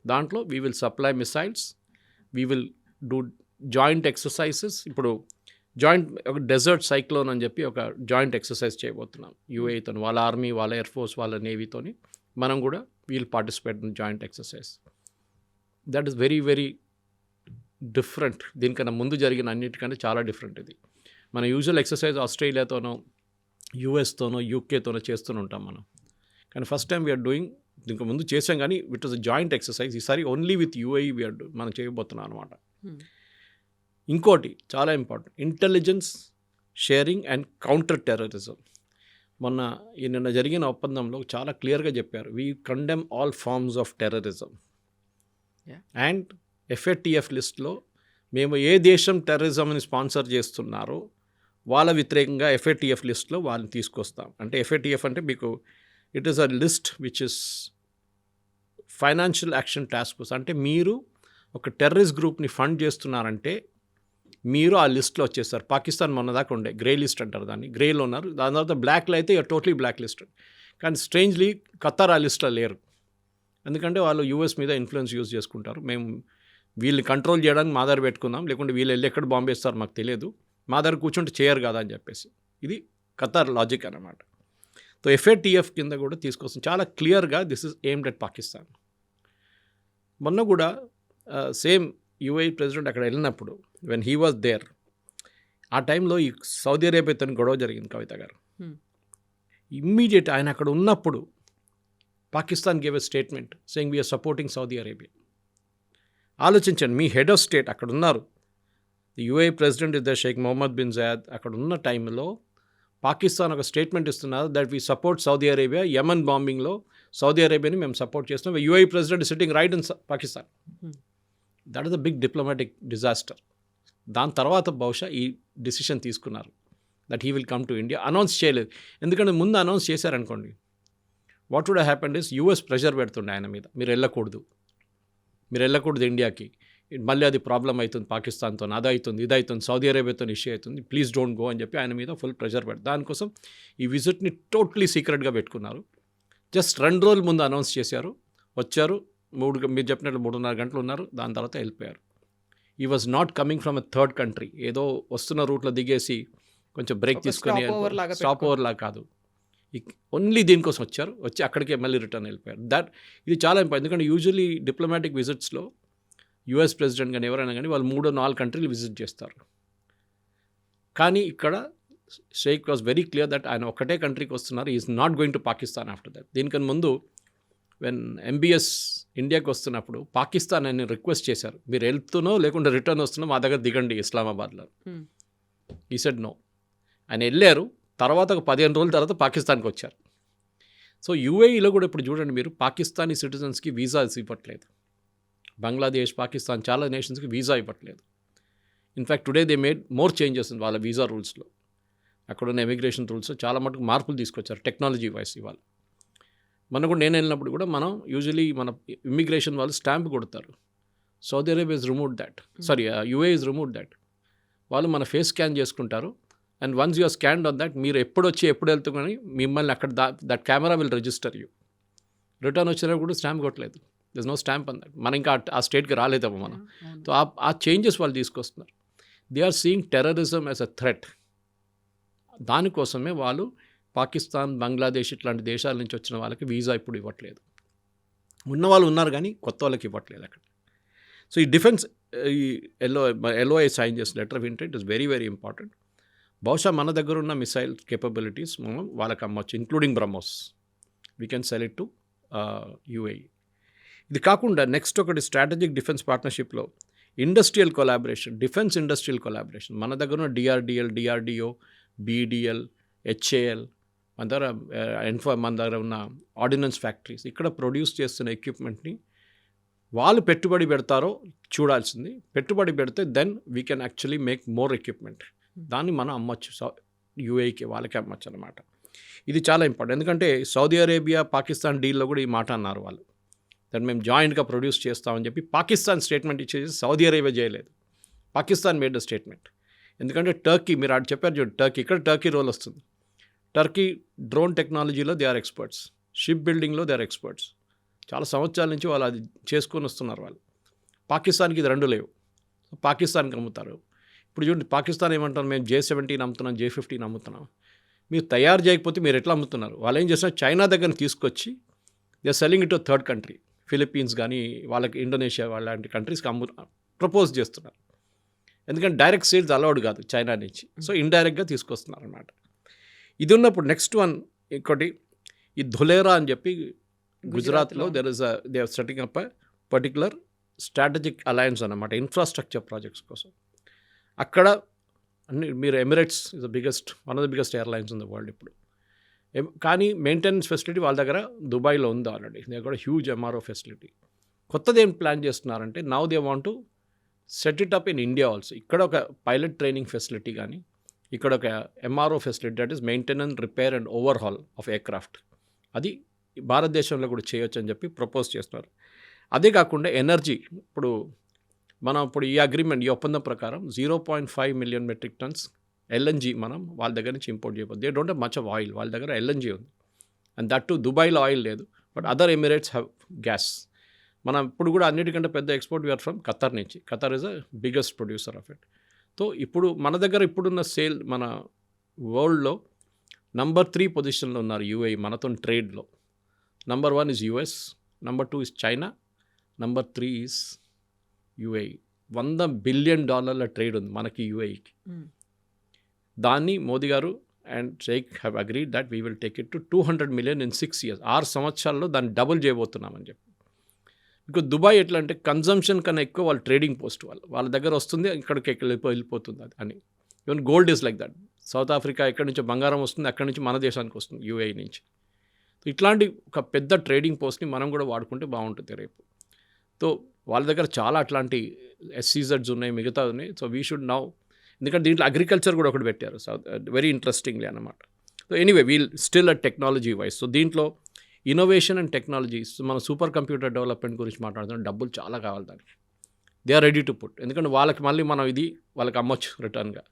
Speaker 3: దాంట్లో we will supply missiles, we will do joint exercises. ఇప్పుడు జాయింట్ ఒక డెజర్ట్ సైక్లోన్ అని చెప్పి ఒక జాయింట్ ఎక్సర్సైజ్ చేయబోతున్నాం యూఏఈతో, వాళ్ళ ఆర్మీ, వాళ్ళ ఎయిర్ ఫోర్స్, వాళ్ళ నేవీతోని మనం కూడా we'll participate in joint exercise. That is very very different. దీనికన్నా ముందు జరిగిన అన్నిటికంటే చాలా డిఫరెంట్ ఇది. మన యూజువల్ ఎక్సర్సైజ్ ఆస్ట్రేలియాతోనో యూఎస్తోనో యూకేతోనో చేస్తూనే ఉంటాం మనం. కానీ ఫస్ట్ టైం వీఆర్ డూయింగ్, దీనికి ముందు చేసాం కానీ it was a joint exercise. ఈసారి ఓన్లీ విత్ యూఏఈ వీఆర్ మనం చేయబోతున్నాం అనమాట. ఇంకోటి చాలా important, intelligence sharing and counter terrorism. మొన్న నిన్న జరిగిన ఒప్పందంలో చాలా క్లియర్గా చెప్పారు, we condemn all forms of terrorism. And FATF లిస్ట్లో మేము ఏ దేశం టెర్రరిజంని స్పాన్సర్ చేస్తున్నారో వాళ్ళ వ్యతిరేకంగా ఎఫ్ఏటిఎఫ్ లిస్ట్లో వాళ్ళని తీసుకొస్తాం. అంటే ఎఫ్ఏటిఎఫ్ అంటే మీకు it is a list which is financial action task force. అంటే మీరు ఒక టెర్రరిస్ట్ గ్రూప్ని ఫండ్ చేస్తున్నారంటే మీరు ఆ లిస్ట్లో వచ్చేస్తారు. పాకిస్తాన్ మొన్నదాకా ఉండే గ్రే లిస్ట్ అంటారు దాన్ని, గ్రేలో ఉన్నారు. దాని తర్వాత బ్లాక్లో అయితే టోటలీ బ్లాక్ లిస్ట్. కానీ స్ట్రేంజ్లీ ఖతార్ ఆ లిస్ట్లో లేరు, ఎందుకంటే వాళ్ళు యూఎస్ మీద ఇన్ఫ్లుయెన్స్ యూజ్ చేసుకుంటారు. మేము వీళ్ళని కంట్రోల్ చేయడానికి మా దగ్గర పెట్టుకుందాం, లేకుంటే వీళ్ళు వెళ్ళి ఎక్కడ బాంబు వేస్తారు మాకు తెలియదు, మా దగ్గర కూర్చుంటే చేయరు కదా అని చెప్పేసి. ఇది ఖతార్ లాజిక్ అన్నమాట. సో ఎఫ్ఏటిఎఫ్ కింద కూడా తీసుకొస్తాం చాలా క్లియర్గా, this is aimed at Pakistan. మొన్న కూడా సేమ్ యూఏఈ ప్రెసిడెంట్ అక్కడ వెళ్ళినప్పుడు వెన్ హీ వాజ్ దేర్, ఆ టైంలో ఈ సౌదీ అరేబియాతో గొడవ జరిగింది కవిత గారు. ఇమ్మీడియట్ ఆయన అక్కడ ఉన్నప్పుడు Pakistan gave a statement saying we are supporting Saudi Arabia. ఆలోచించండి, మీ హెడ్ ఆఫ్ స్టేట్ అక్కడ ఉన్నారు, UAE president is the Sheikh Mohammed bin Zayed. అక్కడ ఉన్న టైంలో పాకిస్తాన్ ఒక స్టేట్మెంట్ ఇస్తున్నారు that we support Saudi Arabia. Yemen బాంబింగ్లో సౌదీ అరేబియాని మేము సపోర్ట్ చేస్తున్నాం. UAE president sitting right in Pakistan. That is a big diplomatic disaster. దాని తర్వాత బహుశా ఈ డిసిషన్ తీసుకున్నారు that he will come to India. Announce చేయలేదు, ఎందుకంటే ముందు అనౌన్స్ చేశారనుకోండి what would happened is US pressure పెడుతుండే ఆయన మీద, మీరు వెళ్ళకూడదు ఇండియాకి, మళ్ళీ అది ప్రాబ్లం అవుతుంది పాకిస్తాన్తో, అది అవుతుంది ఇది అవుతుంది, సౌదీ అరేబియాతో ఇష్యూ అవుతుంది, ప్లీజ్ డోంట్ గో అని చెప్పి ఆయన మీద ఫుల్ ప్రెషర్ పెడతారు. దానికోసం ఈ విజిట్ని టోటలీ సీక్రెట్గా పెట్టుకున్నారు. జస్ట్ 2 రోజుల ముందు అనౌన్స్ చేశారు, వచ్చారు, మీరు చెప్పినట్లు 3.5 గంటలు ఉన్నారు, దాని తర్వాత వెళ్ళిపోయారు. ఈ was not coming from a third country, ఏదో వస్తున్న రూట్లో దిగేసి కొంచెం బ్రేక్
Speaker 2: ఒక
Speaker 3: తీసుకొని స్టాప్
Speaker 2: పెట్టుకో.
Speaker 3: ఓవర్ లా కాదు, ఓన్లీ దీనికోసం వచ్చి అక్కడికే మళ్ళీ రిటర్న్ వెళ్ళిపోయారు. ఇది చాలా ఇంపార్టెంట్. ఎందుకంటే యూజువలీ డిప్లొమాటిక్ విజిట్స్లో యుఎస్ ప్రెసిడెంట్ కానీ ఎవరైనా కానీ వాళ్ళు 3-4 కంట్రీలు విజిట్ చేస్తారు. కానీ ఇక్కడ sheikh was very clear that ఆయన ఒకటే కంట్రీకి వస్తున్నారు, is not going to Pakistan after that. దీనికన్నా ముందు వెన్ MBS ఇండియాకి వస్తున్నప్పుడు పాకిస్తాన్ ఆయన రిక్వెస్ట్ చేశారు, మీరు వెళ్తునో లేకుంటే రిటర్న్ వస్తున్నో మా దగ్గర దిగండి ఇస్లామాబాద్లో. ఈ సెడ్ నో. ఆయన వెళ్ళారు, తర్వాత ఒక 15 రోజుల తర్వాత పాకిస్తాన్కి వచ్చారు. సో UAEలో కూడా ఇప్పుడు చూడండి మీరు, పాకిస్తానీ సిటిజన్స్కి వీసాస్ ఇవ్వట్లేదు. బంగ్లాదేశ్, పాకిస్తాన్ చాలా నేషన్స్కి వీసా ఇవ్వట్లేదు. In fact today they made more changes వాళ్ళ వీసా రూల్స్లో. అక్కడున్న ఇమిగ్రేషన్ రూల్స్లో చాలా మటుకు మార్పులు తీసుకొచ్చారు టెక్నాలజీ వైస్. ఇవాళ మనం కూడా, నేను వెళ్ళినప్పుడు కూడా మనం యూజువలీ మన ఇమిగ్రేషన్ వాళ్ళు స్టాంప్ కొడతారు. Saudi Arabia is remove that, sorry UAE is remove that. వాళ్ళు మన ఫేస్ స్కాన్ చేసుకుంటారు, and once you're scanned on that, మీరు ఎప్పుడు వచ్చి ఎప్పుడు వెళ్తున్నా మిమ్మల్ని అక్కడ that camera will register you. Return వచ్చినా కూడా స్టాంప్ కొట్టలేదు, this no stamp on that. మనం ఇంకా ఆ స్టేట్కి రాలేదమ్మా మనం. సో ఆ చేంజెస్ వాళ్ళు తీసుకొస్తున్నారు. They are seeing terrorism as a threat. దానికోసమే వాళ్ళు పాకిస్తాన్, బంగ్లాదేశ్ ఇట్లాంటి దేశాల నుంచి వచ్చిన వాళ్ళకి వీసా ఇప్పుడు ఇవ్వట్లేదు. ఉన్న వాళ్ళు ఉన్నారు కానీ కొత్త వాళ్ళకి ఇవ్వట్లేదు అక్కడ. సో ఈ డిఫెన్స్, ఈ LOI సైన్ చేసిన letter of intent is very very important. బహుశా మన దగ్గర ఉన్న మిసైల్ కేపబిలిటీస్ మనం వాళ్ళకి అమ్మవచ్చు, including BrahMos. We can sell it to UAE. ఇది కాకుండా నెక్స్ట్ ఒకటి స్ట్రాటజిక్ డిఫెన్స్ పార్ట్నర్షిప్లో industrial collaboration, defence industrial collaboration. మన దగ్గర ఉన్న DRDO, BDL, HAL, మన దగ్గర ఉన్న ఆర్డినెన్స్ ఫ్యాక్టరీస్, ఇక్కడ ప్రొడ్యూస్ చేస్తున్న ఎక్విప్మెంట్ని వాళ్ళు పెట్టుబడి పెడతారో చూడాల్సింది. పెట్టుబడి పెడితే then we can actually make more equipment. దాన్ని మనం అమ్మచ్చు UAEకి, వాళ్ళకి అమ్మచ్చు అనమాట. ఇది చాలా ఇంపార్టెంట్. ఎందుకంటే సౌదీ అరేబియా, పాకిస్తాన్ డీల్లో కూడా ఈ మాట అన్నారు వాళ్ళు, దాన్ని మేము జాయింట్గా ప్రొడ్యూస్ చేస్తామని చెప్పి. పాకిస్తాన్ స్టేట్మెంట్ ఇచ్చేసి సౌదీ అరేబియా చేయలేదు, పాకిస్తాన్ మేడ్ ద స్టేట్మెంట్. ఎందుకంటే టర్కీ, మీరు అటు చెప్పారు చూడు, టర్కీ రోల్ వస్తుంది. టర్కీ డ్రోన్ టెక్నాలజీలో దే ఆర్ ఎక్స్పర్ట్స్, షిప్ బిల్డింగ్లో దే ఆర్ ఎక్స్పర్ట్స్. చాలా సంవత్సరాల నుంచి వాళ్ళు అది చేసుకొని వస్తున్నారు వాళ్ళు. పాకిస్తాన్కి ఇది 2 లేవు, పాకిస్తాన్కి అమ్ముతారు. ఇప్పుడు చూడండి, పాకిస్తాన్ ఏమంటారు, మేము J-17 అమ్ముతున్నాం, J-15 అమ్ముతున్నాం. మీరు తయారు చేయకపోతే మీరు ఎట్లా అమ్ముతున్నారు? వాళ్ళు ఏం చేస్తున్నారు, చైనా దగ్గర తీసుకొచ్చి they are selling it to third country, Philippines కానీ వాళ్ళకి, ఇండోనేషియా లాంటి కంట్రీస్కి ప్రపోజ్ చేస్తున్నారు. ఎందుకంటే డైరెక్ట్ సేల్స్ అలౌడ్ కాదు చైనా నుంచి, సో ఇండైరెక్ట్గా తీసుకొస్తున్నారు అన్నమాట. ఇది ఉన్నప్పుడు నెక్స్ట్ వన్ ఇంకోటి, ఈ ధులేరా అని చెప్పి గుజరాత్లో they are setting up a particular strategic alliance అన్నమాట, ఇన్ఫ్రాస్ట్రక్చర్ ప్రాజెక్ట్స్ కోసం. అక్కడ అన్ని మీరు, Emirates is the biggest, one of the biggest airlines in the world ఇప్పుడు. కానీ మెయింటెనెన్స్ ఫెసిలిటీ వాళ్ళ దగ్గర దుబాయ్లో ఉంది ఆల్రెడీ. దే కూడా హ్యూజ్ MRO ఫెసిలిటీ. కొత్తది ఏం ప్లాన్ చేస్తున్నారంటే, now they want to set it up in India also. ఇక్కడ ఒక పైలట్ ట్రైనింగ్ ఫెసిలిటీ కానీ, ఇక్కడ ఒక MRO facility, that is maintenance, repair and overhaul of aircraft, అది భారతదేశంలో కూడా చేయొచ్చు అని చెప్పి ప్రపోజ్ చేస్తున్నారు. అదే కాకుండా ఎనర్జీ, ఇప్పుడు ఈ అగ్రిమెంట్, ఈ ఒప్పందం ప్రకారం 0.5 మిలియన్ మెట్రిక్ టన్స్ LNG మనం వాళ్ళ దగ్గర నుంచి ఇంపోర్ట్ చేయబోతుంది. They don't have much of oil, వాళ్ళ దగ్గర LNG ఉంది. అండ్ దట్ టు దుబాయ్లో ఆయిల్ లేదు, but other Emirates have gas. మనం ఇప్పుడు కూడా అన్నిటికంటే పెద్ద ఎక్స్పోర్ట్ వీఆర్ ఫ్రమ్ ఖతర్ నుంచి. Qatar is a biggest producer of it. So ఇప్పుడు మన దగ్గర ఇప్పుడున్న సేల్, మన వరల్డ్లో నంబర్ 3 పొజిషన్లో ఉన్నారు UAE మనతో ట్రేడ్లో. Number 1 is US, number 2 is China, number 3 is UAE. $100 billion trade ఉంది మనకి UAEకి. దాన్ని Modi garu and Sheikh have agreed that we will take it to 200 million in 6 years. 6 సంవత్సరాల్లో దాన్ని డబుల్ చేయబోతున్నామని చెప్పి. బికాజ్ దుబాయ్ ఎట్లా అంటే కన్జంప్షన్ కన్నా ఎక్కువ వాళ్ళు ట్రేడింగ్ పోస్ట్, వాళ్ళ దగ్గర వస్తుంది, ఇక్కడికి వెళ్ళిపోతుంది అది అని. Even gold is like that. South Africa ఎక్కడి నుంచి బంగారం వస్తుంది, అక్కడి నుంచి మన దేశానికి వస్తుంది UAE నుంచి. ఇట్లాంటి ఒక పెద్ద ట్రేడింగ్ పోస్ట్ని మనం కూడా వాడుకుంటే బాగుంటుంది రేపు. సో వాళ్ళ దగ్గర చాలా అట్లాంటి SEZs ఉన్నాయి, మిగతా ఉన్నాయి. సో వీ షుడ్ నౌ, ఎందుకంటే దీంట్లో అగ్రికల్చర్ కూడా ఒకటి పెట్టారు, వెరీ ఇంట్రెస్టింగ్లీ అన్నమాట. So anyway we'll still a technology wise. So దీంట్లో ఇన్నోవేషన్ అండ్ టెక్నాలజీస్, మన సూపర్ కంప్యూటర్ డెవలప్మెంట్ గురించి మాట్లాడుతున్నాం. డబ్బులు చాలా కావాలి దానికి. They are ready to put, ఎందుకంటే వాళ్ళకి మళ్ళీ మనం ఇది వాళ్ళకి అమ్మొచ్చు రిటర్న్గా,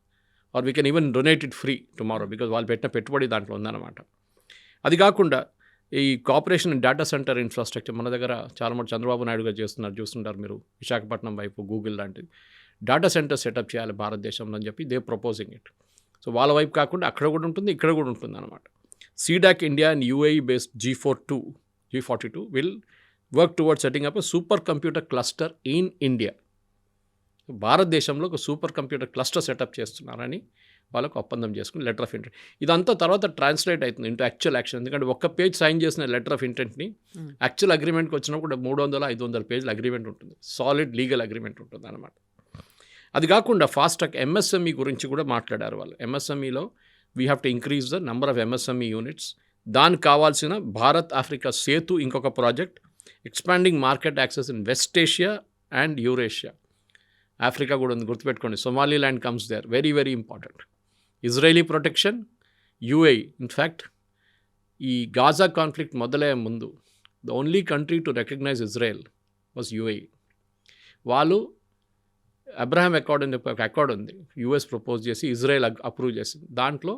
Speaker 3: or we can even donate it free tomorrow, because వాళ్ళు పెట్టిన పెట్టుబడి దాంట్లో ఉందన్నమాట. అది కాకుండా ఈ కోఆపరేషన్ డేటా సెంటర్ ఇన్ఫ్రాస్ట్రక్చర్ మన దగ్గర చాలా మంది చంద్రబాబు నాయుడు గారు చూస్తుంటారు మీరు విశాఖపట్నం వైపు గూగుల్ లాంటిది డేటా సెంటర్ సెటప్ చేయాలి భారతదేశంలో అని చెప్పి దే ప్రపోజింగ్ ఇట్. సో వాళ్ళ వైపు కాకుండా అక్కడ కూడా ఉంటుంది, ఇక్కడ కూడా ఉంటుంది అనమాట. C-DAC India and UAE based G42 will work towards setting up super computer cluster in India. భారతదేశంలో ఒక సూపర్ కంప్యూటర్ క్లస్టర్ సెటప్ చేస్తున్నారని వాళ్ళకు ఒప్పందం చేసుకుని లెటర్ ఆఫ్ ఇంటెంట్. ఇదంతా తర్వాత ట్రాన్స్లేట్ అవుతుంది ఇంటూ యాక్చువల్ యాక్షన్. ఎందుకంటే ఒక్క పేజ్ సైన్ చేసిన లెటర్ ఆఫ్ ఇంటెంట్ని యాక్చువల్ అగ్రిమెంట్కి వచ్చినప్పుడు 300-500 పేజీల అగ్రిమెంట్ ఉంటుంది, సాలిడ్ లీగల్ అగ్రిమెంట్ ఉంటుంది అనమాట. అది కాకుండా ఫాస్ట్ ట్రాక్ ఎంఎస్ఎంఈ గురించి కూడా మాట్లాడారు వాళ్ళు. ఎంఎస్ఎంఈలో we have to increase the number of MSME units. దానికి కావాల్సిన భారత్ ఆఫ్రికా సేతు ఇంకొక project, expanding market access in West Asia and Eurasia. Africa కూడా ఉంది, గుర్తుపెట్టుకోండి. Somaliland comes there, very very important. Israeli protection, UAE. In fact ఈ గాజా కాన్ఫ్లిక్ట్ మొదలయ్యే ముందు the only country to recognise Israel was UAE. వాళ్ళు Abraham accord అని చెప్పి ఒక అకార్డ్ ఉంది, యూఎస్ ప్రపోజ్ చేసి ఇజ్రాయెల్ అప్రూవ్ చేసింది. దాంట్లో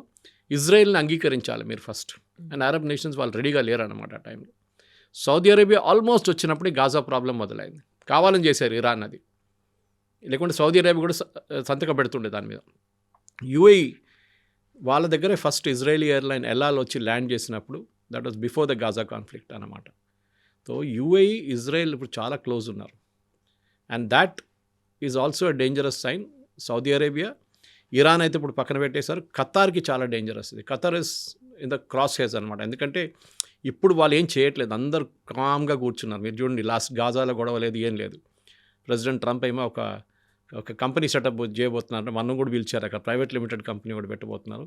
Speaker 3: ఇజ్రాయెల్ని అంగీకరించాలి మీరు ఫస్ట్. అండ్ అరబ్ నేషన్స్ వాళ్ళు రెడీగా లేరన్నమాట ఆ టైంలో. సౌదీ అరేబియా ఆల్మోస్ట్ వచ్చినప్పుడే గాజా ప్రాబ్లం మొదలైంది. కావాలని చేశారు ఇరాన్ అది, లేకుంటే సౌదీ అరేబియా కూడా సంతకం పెడుతుండే దాని మీద. యూఏఈ వాళ్ళ దగ్గరే ఫస్ట్ ఇజ్రాయలీ ఎయిర్లైన్ ఎల్లాల్ వచ్చి ల్యాండ్ చేసినప్పుడు that was before the Gaza conflict అన్నమాట. సో యూఏఈ ఇజ్రాయెల్ ఇప్పుడు చాలా క్లోజ్ ఉన్నారు. And that is also a dangerous sign. Saudi Arabia, Iran అయితే ఇప్పుడు పక్కన పెట్టేశారు. ఖతార్కి చాలా డేంజరస్ ఇది. Qatar is in the cross hairs అనమాట. ఎందుకంటే ఇప్పుడు వాళ్ళు ఏం చేయట్లేదు, అందరు కామ్గా కూర్చున్నారు. మీరు చూడండి, లాస్ట్ గాజాలో గొడవ లేదు, ఏం లేదు. ప్రెసిడెంట్ ట్రంప్ ఏమో ఒక కంపెనీ సెటప్ చేయబోతున్నారు, మనం కూడా పిలిచారు. అక్కడ ప్రైవేట్ లిమిటెడ్ కంపెనీ కూడా పెట్టబోతున్నారు.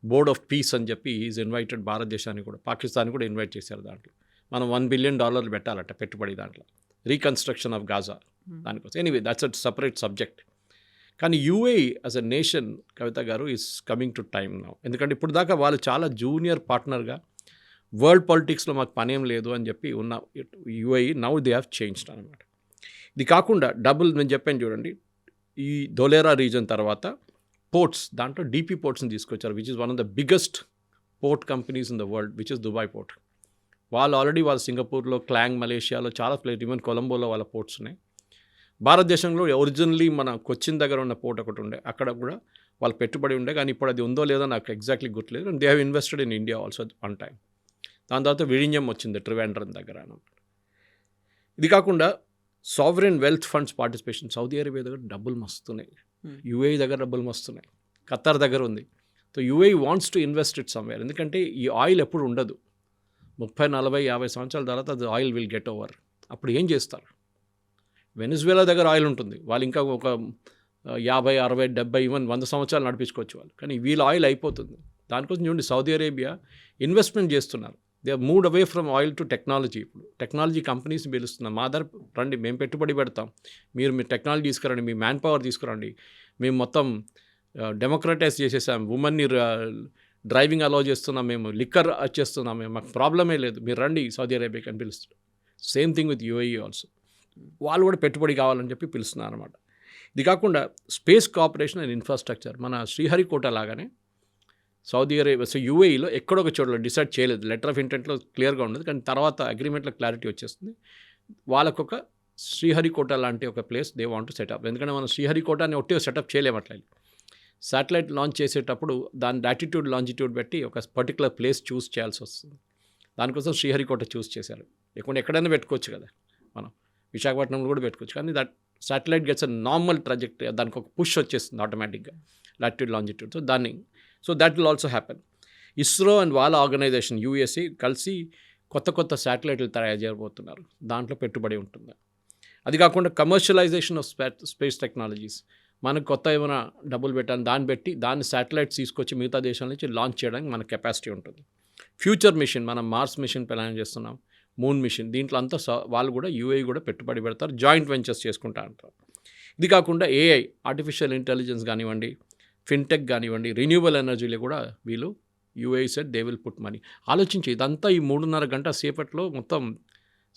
Speaker 3: బోర్డ్ ఆఫ్ పీస్ అని చెప్పి ఈజ్ ఇన్వైటెడ్. భారతదేశాన్ని కూడా, పాకిస్తాన్ కూడా ఇన్వైట్ చేశారు. దాంట్లో మనం $1 బిలియన్ పెట్టాలట పెట్టుబడి దాంట్లో, రీకన్స్ట్రక్షన్ ఆఫ్ గాజా దానికోసం. Anyway that's a separate subject. కానీ యూఏఈ యాజ్ అ నేషన్, కవిత గారు, is coming to time now. ఎందుకంటే ఇప్పుడు దాకా వాళ్ళు చాలా జూనియర్ పార్ట్నర్గా వరల్డ్ పాలిటిక్స్లో మాకు పనేం లేదు అని చెప్పి ఉన్న UAE now they have changed అనమాట. ఇది కాకుండా నేను చెప్పాను చూడండి, ఈ ధోలేరా రీజన్ తర్వాత పోర్ట్స్, దాంట్లో డీపీ పోర్ట్స్ని తీసుకొచ్చారు, which is one of the biggest port companies in the world, which is Dubai port. వాళ్ళు ఆల్రెడీ సింగపూర్లో, క్లాంగ్ మలేషియాలో చాలా ప్లేస్, ఈవెన్ కొలంబోలో వాళ్ళ పోర్ట్స్ ఉన్నాయి. భారతదేశంలో ఒరిజినల్లీ మన కొచ్చిన్ దగ్గర ఉన్న పోర్ట్ ఒకటి ఉండే, అక్కడ కూడా వాళ్ళు పెట్టుబడి ఉండే. కానీ ఇప్పుడు అది ఉందో లేదో నాకు ఎగ్జాక్ట్లీ గుర్తులేదు. And they have invested in India also one time. దాని తర్వాత విഴിഞ്ഞం వచ్చింది ట్రివాండ్రం దగ్గర. ఇది కాకుండా sovereign wealth funds participation. Saudi Arabia దగ్గర డబ్బులు మస్తున్నాయి, యూఏఈ దగ్గర డబ్బులు మస్తున్నాయి, ఖతార్ దగ్గర ఉంది. So UAE wants to invest it somewhere. ఎందుకంటే ఈ ఆయిల్ ఎప్పుడు ఉండదు, 30, 40, 50 సంవత్సరాల తర్వాత అది ఆయిల్ విల్ గెట్ ఓవర్. అప్పుడు ఏం చేస్తారు? వెనిజువేలా దగ్గర ఆయిల్ ఉంటుంది, వాళ్ళు ఇంకా ఒక 50, 60, 70, ఈవెన్ 100 సంవత్సరాలు నడిపించుకోవచ్చు వాళ్ళు. కానీ వీళ్ళ ఆయిల్ అయిపోతుంది. దానికోసం చూడండి, సౌదీ అరేబియా ఇన్వెస్ట్మెంట్ చేస్తున్నారు. They are moved away from oil to technology. ఇప్పుడు టెక్నాలజీ కంపెనీస్ పిలుస్తున్నాం, మా దగ్గర రండి, మేము పెట్టుబడి పెడతాం, మీరు టెక్నాలజీ తీసుకురండి, మీ మ్యాన్ పవర్ తీసుకురండి, మేము మొత్తం డెమోక్రటైజ్ చేసేసాం, ఉమెన్ని డ్రైవింగ్ అలౌ చేస్తున్నాం, మేము లిక్కర్ వచ్చేస్తున్నాం, మేము మాకు ప్రాబ్లమే లేదు, మీరు రండి సౌదీ అరేబియాకి అని పిలుస్తారు. Same thing with UAE also. వాళ్ళు కూడా పెట్టుబడి కావాలని చెప్పి పిలుస్తున్నారు అనమాట. ఇది కాకుండా స్పేస్ కోఆపరేషన్ అండ్ ఇన్ఫ్రాస్ట్రక్చర్, మన శ్రీహరికోట లాగానే సౌదీ అరేబియా, సో యూఏఈలో ఎక్కడో ఒక చోట్ల డిసైడ్ చేయలేదు, లెటర్ ఆఫ్ ఇంటెంట్లో క్లియర్గా ఉండదు, కానీ తర్వాత అగ్రిమెంట్లో క్లారిటీ వచ్చేస్తుంది. వాళ్ళకొక శ్రీహరికోట లాంటి ఒక place they want to set up. ఎందుకంటే మనం శ్రీహరికోటని ఒట్టే సెటప్ చేయలేమట్లేదు. శాటిలైట్ లాంచ్ చేసేటప్పుడు దాని లాటిట్యూడ్ లాంజిట్యూడ్ పెట్టి ఒక పర్టికులర్ ప్లేస్ చూస్ చేయాల్సి వస్తుంది. దానికోసం శ్రీహరికోట చూస్ చేశారు. లేకుంటే ఎక్కడైనా పెట్టుకోవచ్చు కదా, మనం విశాఖపట్నంలో కూడా పెట్టుకోవచ్చు. కానీ that satellite gets a normal trajectory, దానికి ఒక పుష్ వచ్చేస్తుంది ఆటోమేటిక్గా latitude లాంజిట్యూడ్. So that will also happen. ISRO and వాళ్ళ ఆర్గనైజేషన్ యూఎస్ఏ కలిసి కొత్త శాటిలైట్లు తయారు చేయబోతున్నారు, దాంట్లో పెట్టుబడి ఉంటుంది. అది కాకుండా కమర్షియలైజేషన్ ఆఫ్ స్పేస్ టెక్నాలజీస్, మనకు కొత్త ఏమైనా డబ్బులు పెట్టాలి, దాన్ని శాటిలైట్స్ తీసుకొచ్చి మిగతా దేశాల నుంచి లాంచ్ చేయడానికి మన కెపాసిటీ ఉంటుంది. ఫ్యూచర్ మిషన్, మనం మార్స్ మిషన్ ప్లాన్ చేస్తున్నాం, మూన్ మిషన్, దీంట్లో అంతా వాళ్ళు కూడా యూఏఈ కూడా పెట్టుబడి పెడతారు, జాయింట్ వెంచర్స్ చేసుకుంటా అంటారు. ఇది కాకుండా ఏఐ, ఆర్టిఫిషియల్ ఇంటెలిజెన్స్ కానివ్వండి, ఫిన్టెక్ కానివ్వండి, రిన్యూవబుల్ ఎనర్జీలో కూడా వీళ్ళు UAE set they will put money. ఆలోచించి ఇదంతా ఈ 3.5 గంట సేపట్లో మొత్తం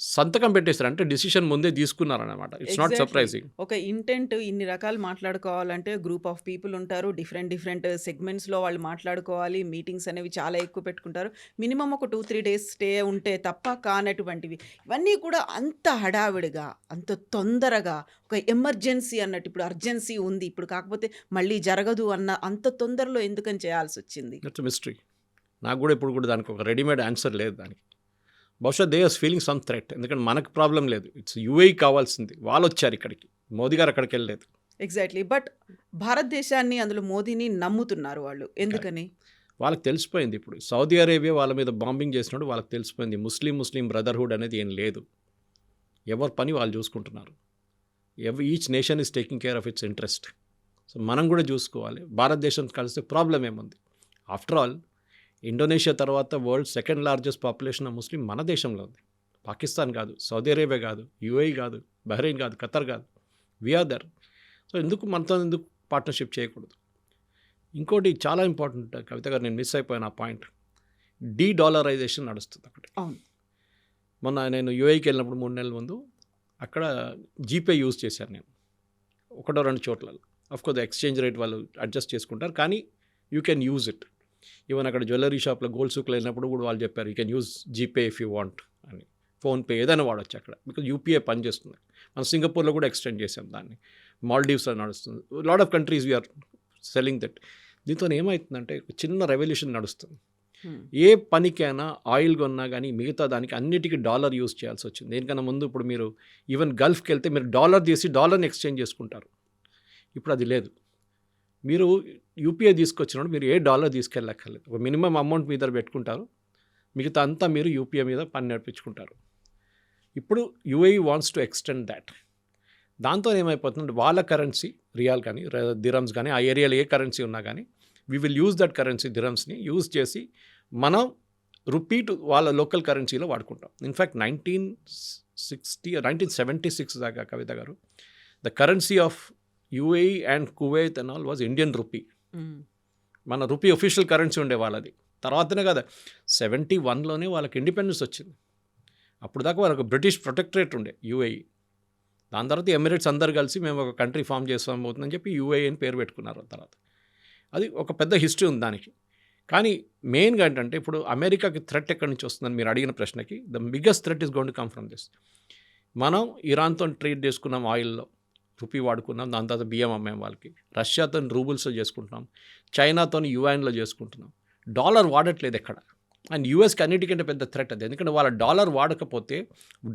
Speaker 3: సంతకం పెట్టేశారు, అంటే డిసిషన్ ముందే తీసుకున్నారన్నమాట. It's not
Speaker 2: exactly.
Speaker 3: సర్ప్రైజింగ్.
Speaker 2: ఒక ఇంటెంట్ ఇన్ని రకాలు మాట్లాడుకోవాలంటే గ్రూప్ ఆఫ్ పీపుల్ ఉంటారు. డిఫరెంట్ సెగ్మెంట్స్‌లో వాళ్ళు మాట్లాడుకోవాలి. మీటింగ్స్ అనేవి చాలా ఎక్కువ పెట్టుకుంటారు. మినిమమ్ ఒక 2, 3 డేస్ స్టే ఉంటే తప్ప కానటువంటివి. ఇవన్నీ కూడా అంత హడావిడిగా, అంత తొందరగా, ఒక ఎమర్జెన్సీ అన్నట్టు, ఇప్పుడు అర్జెన్సీ ఉంది. ఇప్పుడు కాకపోతే మళ్ళీ జరగదు అన్న అంత తొందరలో ఎందుకని చేయాల్సొచ్చింది?
Speaker 3: It's mystery. నాకు కూడా ఇప్పుడు కూడా దానికి ఒక రెడీమేడ్ ఆన్సర్ లేదు దానికి. బహుశా they are feeling some threat. ఎందుకంటే మనకు ప్రాబ్లం లేదు, ఇట్స్ యూఏఈ కావాల్సింది. వాళ్ళు వచ్చారు ఇక్కడికి, మోదీ గారు అక్కడికి వెళ్ళలేదు.
Speaker 2: ఎగ్జాక్ట్లీ. బట్ భారతదేశాన్ని, అందులో మోదీని నమ్ముతున్నారు వాళ్ళు. ఎందుకని?
Speaker 3: వాళ్ళకి తెలిసిపోయింది ఇప్పుడు. సౌదీ అరేబియా వాళ్ళ మీద బాంబింగ్ చేసినప్పుడు వాళ్ళకి తెలిసిపోయింది ముస్లిం బ్రదర్హుడ్ అనేది ఏం లేదు. ఎవరి పని వాళ్ళు చూసుకుంటున్నారు. Each nation is taking care of it's interest. So మనం కూడా చూసుకోవాలి. భారతదేశం కలిస్తే ప్రాబ్లం ఏముంది? ఆఫ్టర్ ఆల్ ఇండోనేషియా తర్వాత world second largest population of Muslim మన దేశంలో ఉంది. పాకిస్తాన్ కాదు, సౌదీ అరేబియా కాదు, యూఏఈ కాదు, బహ్రెయిన్ కాదు, ఖతర్ కాదు, వీఆర్ దర్. సో మనతో ఎందుకు పార్ట్నర్షిప్ చేయకూడదు? ఇంకోటి చాలా ఇంపార్టెంట్ కవిత గారు, నేను మిస్ అయిపోయాను ఆ పాయింట్. డీడాలరైజేషన్ నడుస్తుంది ఒకటి.
Speaker 2: అవును.
Speaker 3: మొన్న నేను యూఏఈకి వెళ్ళినప్పుడు 3 నెలల ముందు అక్కడ జీపే యూజ్ చేశాను నేను, 1-2 చోట్ల. అఫ్కోర్స్ ఎక్స్చేంజ్ రేట్ వాళ్ళు అడ్జస్ట్ చేసుకుంటారు, కానీ you can use it. Even అక్కడ జ్యువెలరీ షాప్లో గోల్డ్ సూక్లో వెళ్ళినప్పుడు కూడా వాళ్ళు చెప్పారు you can use GPay if you want అని. ఫోన్పే ఏదైనా వాడచ్చు అక్కడ, బికాజ్ యూపీఐ పనిచేస్తుంది. మనం సింగపూర్లో కూడా ఎక్స్టెండ్ చేసాం దాన్ని, మాల్డీవ్స్లో నడుస్తుంది. Lot of countries we are selling that. దీంతో ఏమవుతుందంటే చిన్న రెవల్యూషన్ నడుస్తుంది. ఏ పనికైనా ఆయిల్ కొన్నా కానీ మిగతా దానికి అన్నిటికీ డాలర్ యూజ్ చేయాల్సి వచ్చింది. దేనికన్నా ముందు ఇప్పుడు మీరు ఈవెన్ గల్ఫ్కి వెళ్తే మీరు డాలర్ తీసి డాలర్ని ఎక్స్చేంజ్ చేసుకుంటారు. ఇప్పుడు అది లేదు. మీరు యూపీఐ తీసుకొచ్చినప్పుడు మీరు ఏ డాలర్ తీసుకెళ్ళక్కర్లేదు. ఒక మినిమం అమౌంట్ మీ దగ్గర పెట్టుకుంటారు, మిగతా అంతా మీరు యూపీఐ మీద పని నడిపించుకుంటారు. ఇప్పుడు UAE wants to extend that. దాంతో ఏమైపోతుందంటే వాళ్ళ కరెన్సీ రియాల్ కానీ దిరమ్స్ కానీ, ఆ ఏరియాలో ఏ కరెన్సీ ఉన్నా కానీ we will use that currency దిరమ్స్ని యూజ్ చేసి మనం వాళ్ళ లోకల్ కరెన్సీలో వాడుకుంటాం. ఇన్ఫ్యాక్ట్ 1976 దాకా కవిత గారు the currency of UAE and Kuwait and all was Indian rupee. మన రూపీ ఒఫిషియల్ కరెన్సీ ఉండే వాళ్ళది. తర్వాతనే కదా 71లోనే వాళ్ళకి ఇండిపెండెన్స్ వచ్చింది. అప్పుడు దాకా వాళ్ళకి బ్రిటిష్ ప్రొటెక్టరేట్ ఉండే యూఏఈ. దాని తర్వాత ఎమిరేట్స్ అందరు కలిసి మేము ఒక కంట్రీ ఫామ్ చేస్తాం అవుతుందని చెప్పి యూఏఈ అని పేరు పెట్టుకున్నారు. తర్వాత అది ఒక పెద్ద హిస్టరీ ఉంది దానికి. కానీ మెయిన్గా ఏంటంటే ఇప్పుడు అమెరికాకి థ్రెట్ ఎక్కడి నుంచి వస్తుందని మీరు అడిగిన ప్రశ్నకి the biggest threat is going to come from this. మనం ఇరాన్తో ట్రేడ్ చేసుకున్నాం, ఆయిల్లో రూపీ వాడుకున్నాం, దాని తర్వాత బియ్యం అమ్మాం వాళ్ళకి. రష్యాతో రూబుల్స్లో చేసుకుంటున్నాం, చైనాతో యుఎన్లో చేసుకుంటున్నాం. డాలర్ వాడట్లేదు ఎక్కడ. అండ్ యూఎస్కి అన్నిటికంటే పెద్ద థ్రెట్ అది. ఎందుకంటే వాళ్ళ డాలర్ వాడకపోతే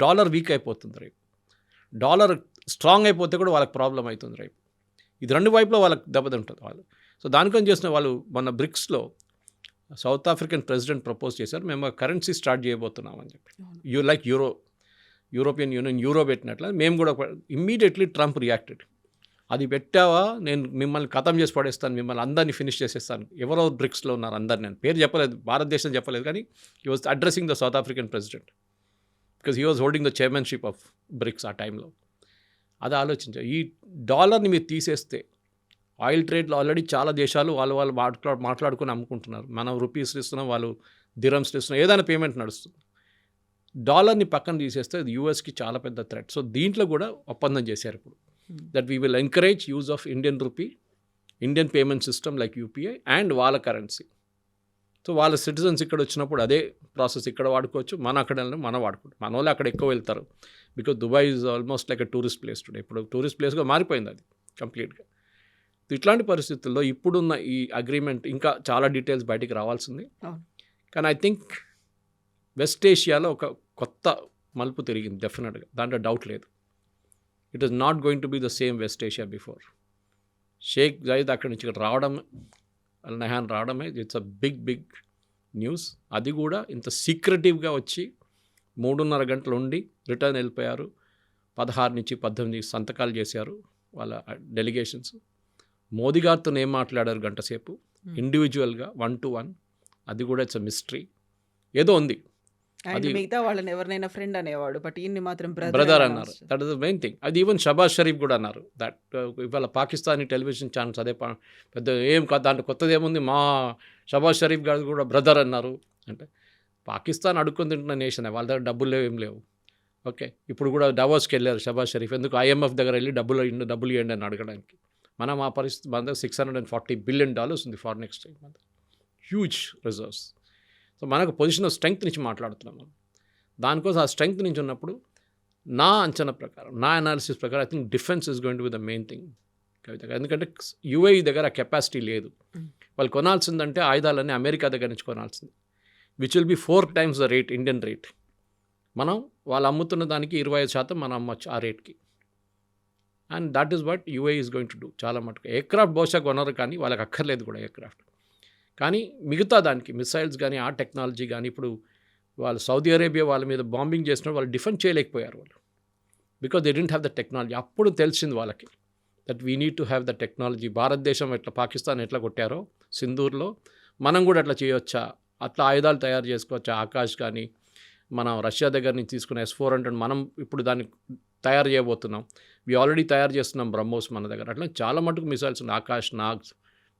Speaker 3: డాలర్ వీక్ అయిపోతుంది రేపు, డాలర్ స్ట్రాంగ్ అయిపోతే కూడా వాళ్ళకి ప్రాబ్లం అవుతుంది రేపు. ఇది రెండు వైపులో వాళ్ళకి దెబ్బతింటుంది వాళ్ళు. సో దానికని చేసిన వాళ్ళు మన బ్రిక్స్లో సౌత్ ఆఫ్రికన్ ప్రెసిడెంట్ ప్రపోజ్ చేశారు, మేము కరెన్సీ స్టార్ట్ చేయబోతున్నాం అని చెప్పి. లైక్ యూరోపియన్ యూనియన్ యూరో పెట్టినట్లు మేము కూడా. ఇమ్మీడియట్లీ ట్రంప్ రియాక్టెడ్, అది పెట్టావా నేను మిమ్మల్ని ఖతం చేసి పడేస్తాను, మిమ్మల్ని అందరినీ ఫినిష్ చేసేస్తాను. ఎవరో బ్రిక్స్లో ఉన్నారు అందరు, నేను పేరు చెప్పలేదు, భారతదేశం చెప్పలేదు, కానీ he was addressing the South African president because he was holding the chairmanship of BRICS ఆ టైంలో. అది ఆలోచించారు. ఈ డాలర్ని మీరు తీసేస్తే ఆయిల్ ట్రేడ్లో ఆల్రెడీ చాలా దేశాలు వాళ్ళు మాట్లాడుకుని అమ్ముకుంటున్నారు. మనం రూపీస్ ఇస్తున్నాం, వాళ్ళు దిరమ్స్ ఇస్తున్నాం, ఏదైనా పేమెంట్ నడుస్తుంది. డాలర్ని పక్కన తీసేస్తే అది యూఎస్కి చాలా పెద్ద థ్రెట్. సో దీంట్లో కూడా ఒప్పందం చేశారు ఇప్పుడు, that we will encourage use of Indian rupee, Indian payment system like UPI and వాళ్ళ కరెన్సీ. సో వాళ్ళ సిటిజన్స్ ఇక్కడ వచ్చినప్పుడు అదే ప్రాసెస్ ఇక్కడ వాడుకోవచ్చు, మన అక్కడ మనం వాడుకోవచ్చు. మన వాళ్ళు అక్కడ ఎక్కువ వెళ్తారు because Dubai is almost like a tourist place today. ఇప్పుడు టూరిస్ట్ ప్లేస్గా మారిపోయింది అది కంప్లీట్గా. ఇట్లాంటి పరిస్థితుల్లో ఇప్పుడున్న ఈ అగ్రిమెంట్ ఇంకా చాలా డీటెయిల్స్ బయటికి రావాల్సింది. కానీ ఐ థింక్ వెస్ట్ ఏషియాలో ఒక కొత్త మలుపు తిరిగింది డెఫినెట్గా, దాంట్లో డౌట్ లేదు. It is not going to be the same West Asia before. Sheikh Zayed అక్కడి నుంచి ఇక్కడ రావడం, అల్ నహాన్ రావడమే ఇట్స్ అ బిగ్ న్యూస్. అది కూడా ఇంత సీక్రెటివ్గా వచ్చి 3.5 గంటలు ఉండి రిటర్న్ వెళ్ళిపోయారు. 16 నుంచి 18 సంతకాలు చేశారు వాళ్ళ డెలిగేషన్స్. మోదీ గారితో ఏం మాట్లాడారు గంట సేపు ఇండివిజువల్గా 1-to-1, అది కూడా ఇట్స్ అ మిస్టరీ. ఏదో ఉంది,
Speaker 2: అది మిగతా వాళ్ళని ఎవరినైనా ఫ్రెండ్ అనేవాడు, బట్ ఈయన్ని మాత్రం
Speaker 3: బ్రదర్ అన్నారు. That is the main thing. అది ఈవెన్ షబాజ్ షరీఫ్ కూడా అన్నారు దట్ ఇవాళ పాకిస్తానీ టెలివిజన్ ఛానల్స్ అదే పెద్ద ఏం దాంట్లో కొత్తది ఏముంది, మా షబాజ్ షరీఫ్ గారు కూడా బ్రదర్ అన్నారు. అంటే పాకిస్తాన్ అడుక్కొని తింటున్న నేషన్, వాళ్ళ దగ్గర డబ్బులు లేవు, ఏం లేవు. ఓకే, ఇప్పుడు కూడా డవోస్కి వెళ్ళారు షబాజ్ షరీఫ్. ఎందుకు? IMF దగ్గర వెళ్ళి డబ్బులు ఇవ్వండి అని అడగడానికి. మనం ఆ పరిస్థితి, మన దగ్గర $640 billion ఉంది ఫారిన్ ఎక్స్చేంజ్, మన హ్యూజ్ రిజర్వ్స్. సో మనకు పొజిషన్ ఆఫ్ స్ట్రెంగ్త్ నుంచి మాట్లాడుతున్నాం మనం. దానికోసం ఆ స్ట్రెంగ్త్ నుంచి ఉన్నప్పుడు నా అంచనా ప్రకారం, నా అనాలిసిస్ ప్రకారం I think defence is going to be the main thing Kavitha. ఎందుకంటే UAE దగ్గర ఆ కెపాసిటీ లేదు. వాళ్ళు కొనాల్సిందంటే ఆయుధాలన్నీ అమెరికా దగ్గర నుంచి కొనాల్సింది, which will be 4 times the rate, Indian rate. మనం వాళ్ళు అమ్ముతున్న దానికి 25% మనం అమ్మచ్చు ఆ రేట్కి. And that is what UAE is going to do. చాలా మటుకు ఎయిర్క్రాఫ్ట్ బహుశా కొనరు, కానీ వాళ్ళకి అక్కర్లేదు కూడా ఎయిర్క్రాఫ్ట్. కానీ మిగతా దానికి మిసైల్స్ కానీ ఆ టెక్నాలజీ కానీ, ఇప్పుడు వాళ్ళు సౌదీ అరేబియా వాళ్ళ మీద బాంబింగ్ చేసినప్పుడు వాళ్ళు డిఫెండ్ చేయలేకపోయారు వాళ్ళు, because they didn't have the technology. అప్పుడు తెలిసింది వాళ్ళకి that we need to have the technology. భారతదేశం ఎట్లా పాకిస్తాన్ ఎట్లా కొట్టారో సింధూర్లో, మనం కూడా అట్లా చేయొచ్చా, అట్లా ఆయుధాలు తయారు చేసుకోవచ్చా. ఆకాష్ కానీ మనం రష్యా దగ్గర నుంచి తీసుకున్న S-400 మనం ఇప్పుడు దాన్ని తయారు చేయబోతున్నాం. ఆల్రెడీ తయారు చేస్తున్నాం బ్రహ్మోస్ మన దగ్గర. అట్లా చాలా మటుకు మిసైల్స్ ఉన్నాయి, ఆకాష్, నాగ్,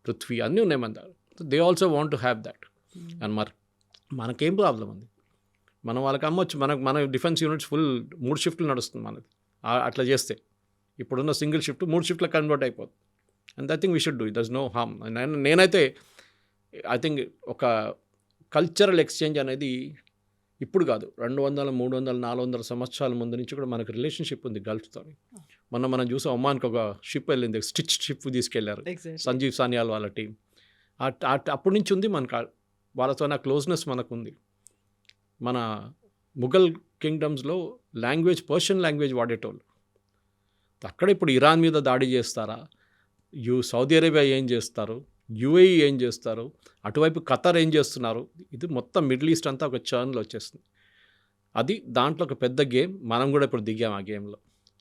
Speaker 3: పృథ్వీ అన్నీ ఉన్నాయి మన దగ్గర. They also want to have that. And మనకేం ప్రాబ్లం ఉంది, మనం వాళ్ళకి అమ్మొచ్చు. మన డిఫెన్స్ యూనిట్స్ ఫుల్ 3 షిఫ్ట్లు నడుస్తుంది మనది. అట్లా చేస్తే ఇప్పుడున్న సింగిల్ షిఫ్ట్ 3 షిఫ్ట్లకు కన్వర్ట్ అయిపోతుంది. And I think we should do it. Does no harm. నేనైతే ఐ థింక్ ఒక కల్చరల్ ఎక్స్చేంజ్ అనేది ఇప్పుడు కాదు, 200, 300, 400 సంవత్సరాల ముందు నుంచి కూడా మనకు రిలేషన్షిప్ ఉంది గల్ఫ్తో. మనం చూసాం, ఒమాన్కి ఒక షిప్ వెళ్ళింది, స్టిచ్ షిప్ తీసుకెళ్లారు సంజీవ్ సాన్యాల్ వాళ్ళ టీం. అప్పటి నుంచి ఉంది మనకు వాళ్ళతో నా క్లోజ్నెస్ మనకు ఉంది. మన ముఘల్ కింగ్డమ్స్లో లాంగ్వేజ్ పర్షియన్ లాంగ్వేజ్ వాడేటోళ్ళు. అక్కడ ఇప్పుడు ఇరాన్ మీద దాడి చేస్తారా, సౌదీ అరేబియా ఏం చేస్తారు, UAE ఏం చేస్తారు, అటువైపు ఖతర్ ఏం చేస్తున్నారు, ఇది మొత్తం మిడిల్ ఈస్ట్ అంతా ఒక చర్న్లో వచ్చేస్తుంది. అది దాంట్లో ఒక పెద్ద గేమ్. మనం కూడా ఇప్పుడు దిగాం ఆ గేమ్లో.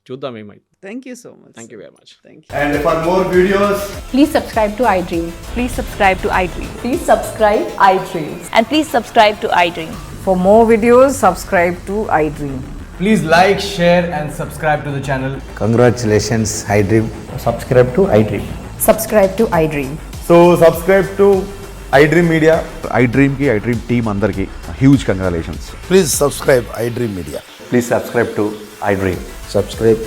Speaker 3: చూద్దాం ఏమైంది.
Speaker 2: Thank you so much.
Speaker 3: Thank you very much.
Speaker 2: Thank you.
Speaker 4: And for more videos,
Speaker 5: Please subscribe to iDream.
Speaker 6: Please subscribe to iDream.
Speaker 5: Please subscribe iDream.
Speaker 6: And please subscribe to iDream.
Speaker 5: For more videos, subscribe to iDream.
Speaker 4: please like, share and subscribe to the channel.
Speaker 7: Congratulations, iDream.
Speaker 8: Subscribe to iDream.
Speaker 5: Subscribe to iDream.
Speaker 4: So subscribe to iDream Media.
Speaker 8: iDream ki iDream team andarki huge congratulations.
Speaker 7: Please subscribe iDream Media.
Speaker 8: Please subscribe to iDream.
Speaker 7: Subscribe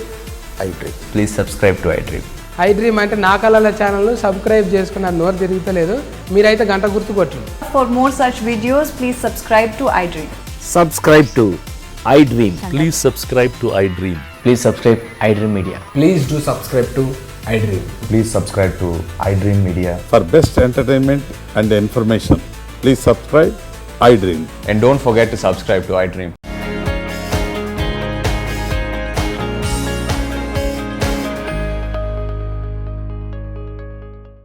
Speaker 7: iDream.
Speaker 8: Please subscribe to iDream.
Speaker 9: iDream అంటే నా కళల ఛానల్ను subscribe చేసుకున్న నోరు తిరుగుతలేదు, మీరైతే గంట గుర్తు కొట్టండి.
Speaker 5: For more such videos, please subscribe to iDream.
Speaker 10: Subscribe to iDream. Please subscribe to iDream.
Speaker 8: Please subscribe iDream Media.
Speaker 4: Please do subscribe to iDream.
Speaker 8: Please subscribe to iDream Media.
Speaker 11: For best entertainment and information, please subscribe iDream.
Speaker 8: And don't forget to subscribe to iDream.